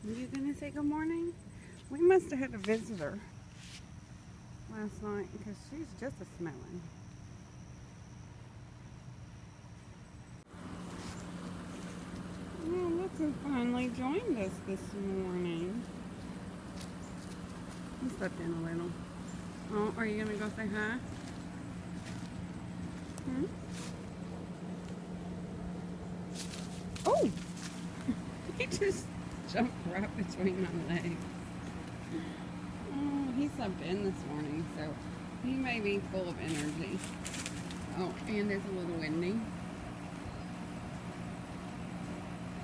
Are you gonna say good morning? We must have had a visitor last night because she's just a smelling. Well, look who finally joined us this morning. He slept in a little. Oh, are you gonna go say hi? Hmm? Oh! He just jumped right between my legs. Oh, he slept in this morning, so he may be full of energy. Oh, and it's a little windy.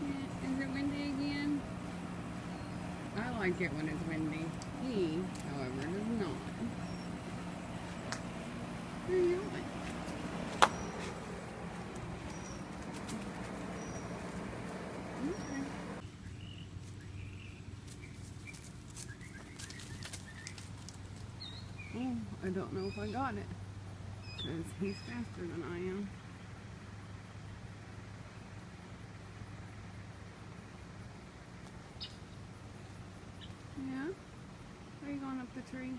Yeah, is it windy again? I like it when it's windy. He, however, does not. Where are you going? Oh, I don't know if I got it, because he's faster than I am. Yeah? Are you going up the tree?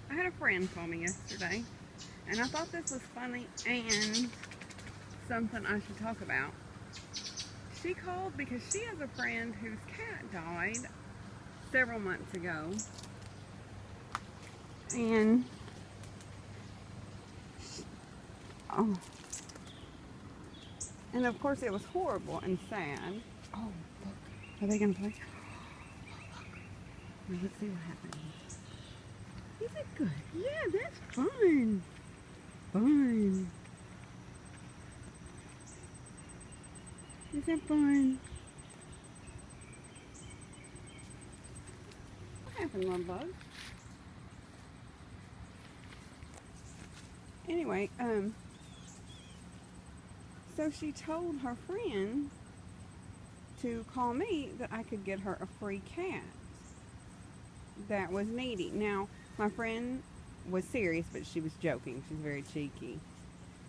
I had a friend call me yesterday, and I thought this was funny and something I should talk about. She called because she has a friend whose cat died several months ago, and of course it was horrible and sad. Oh, look, are they gonna play? Oh, look. Now let's see what happens. Is it good? Yeah, that's fun. Fun. Is that fun? What happened, little bug? Anyway, so she told her friend to call me that I could get her a free cat that was needy. Now, my friend was serious, but she was joking. She's very cheeky.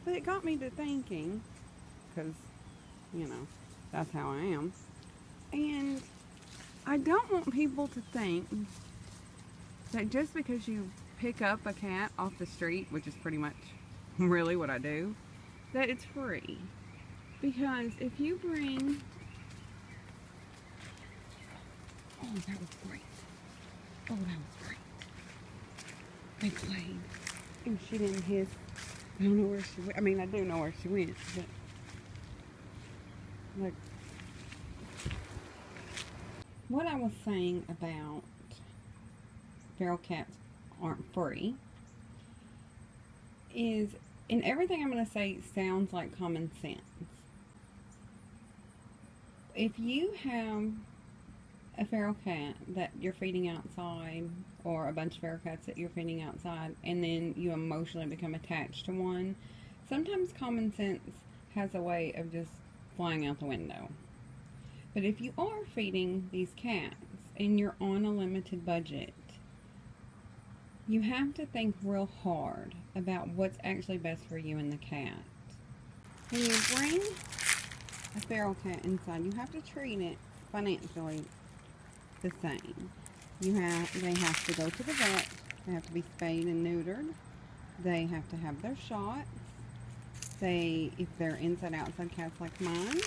But it got me to thinking, because, you know, that's how I am. And I don't want people to think that just because you pick up a cat off the street, which is pretty much really what I do, that it's free. Because if you bring... Oh, that was great. Oh, that was great. They played. And she didn't hiss. I don't know where she went. I mean, I do know where she went, but... Look. What I was saying about feral cats aren't free is, and everything I'm going to say sounds like common sense. If you have a feral cat that you're feeding outside, or a bunch of feral cats that you're feeding outside, and then you emotionally become attached to one, sometimes common sense has a way of just flying out the window. But if you are feeding these cats and you're on a limited budget, you have to think real hard about what's actually best for you and the cat. When you bring a feral cat inside, you have to treat it financially the same. They have to go to the vet. They have to be spayed and neutered. They have to have their shots. If they're inside-outside cats like mine,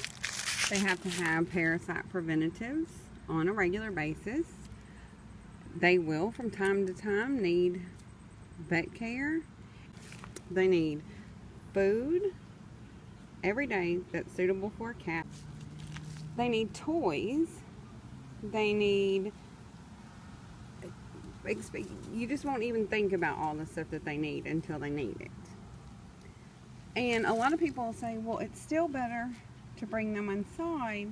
they have to have parasite preventatives on a regular basis. They will, from time to time, need vet care. They need food every day that's suitable for a cat. They need toys. They need... You just won't even think about all the stuff that they need until they need it. And a lot of people will say, well, it's still better to bring them inside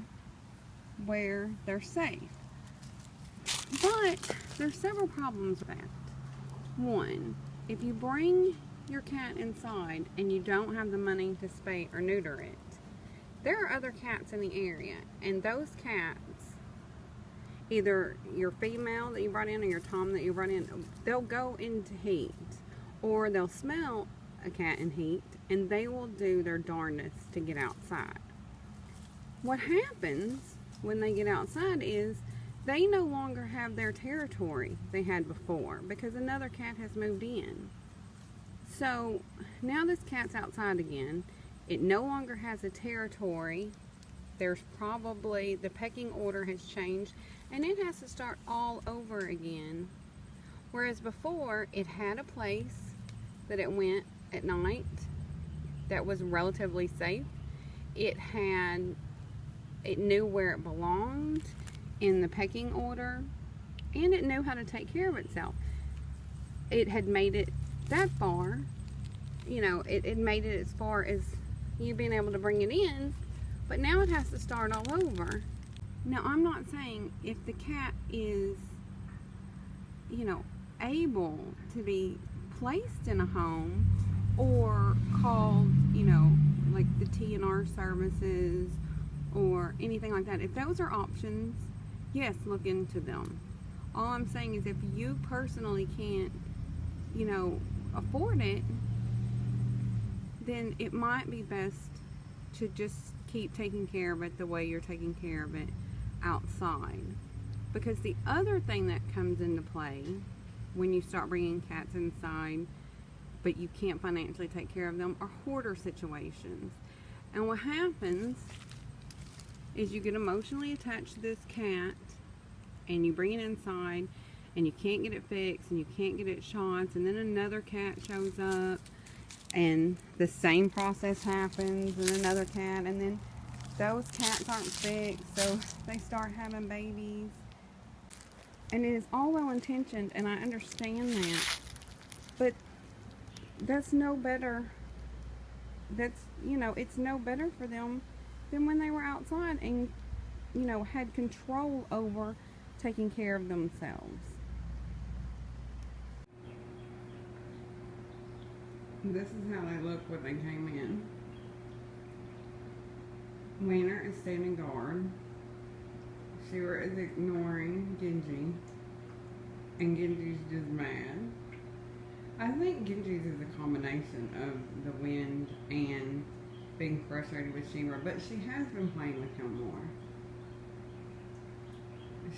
where they're safe. But there's several problems with that. One, if you bring your cat inside and you don't have the money to spay or neuter it, there are other cats in the area, and those cats, either your female that you brought in or your tom that you brought in, they'll go into heat, or they'll smell a cat in heat, and they will do their darndest to get outside. What happens when they get outside is they no longer have their territory they had before because another cat has moved in. So now this cat's outside again. It no longer has a territory. There's probably, the pecking order has changed, and it has to start all over again. Whereas before, it had a place that it went at night that was relatively safe. It knew where it belonged in the pecking order, and it knew how to take care of itself. It had made it that far, you know, it made it as far as you being able to bring it in, but now it has to start all over. Now, I'm not saying if the cat is, you know, able to be placed in a home or called, you know, like the TNR services or anything like that. If those are options, yes, look into them. All I'm saying is if you personally can't, you know, afford it, then it might be best to just keep taking care of it the way you're taking care of it outside. Because the other thing that comes into play when you start bringing cats inside but you can't financially take care of them are hoarder situations. And what happens is you get emotionally attached to this cat and you bring it inside and you can't get it fixed and you can't get it shots, and then another cat shows up and the same process happens, and another cat, and then those cats aren't fixed, so they start having babies. And it is all well intentioned, and I understand that, but that's no better. That's, you know, it's no better for them than when they were outside and, you know, had control over taking care of themselves. This is how they look when they came in. Wiener is standing guard. SheRa is ignoring Genji. And Genji's just mad. I think Genji's is a combination of the wind and being frustrated with SheRa, but she has been playing with him more.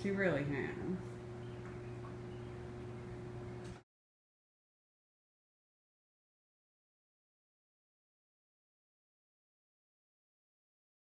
She really has.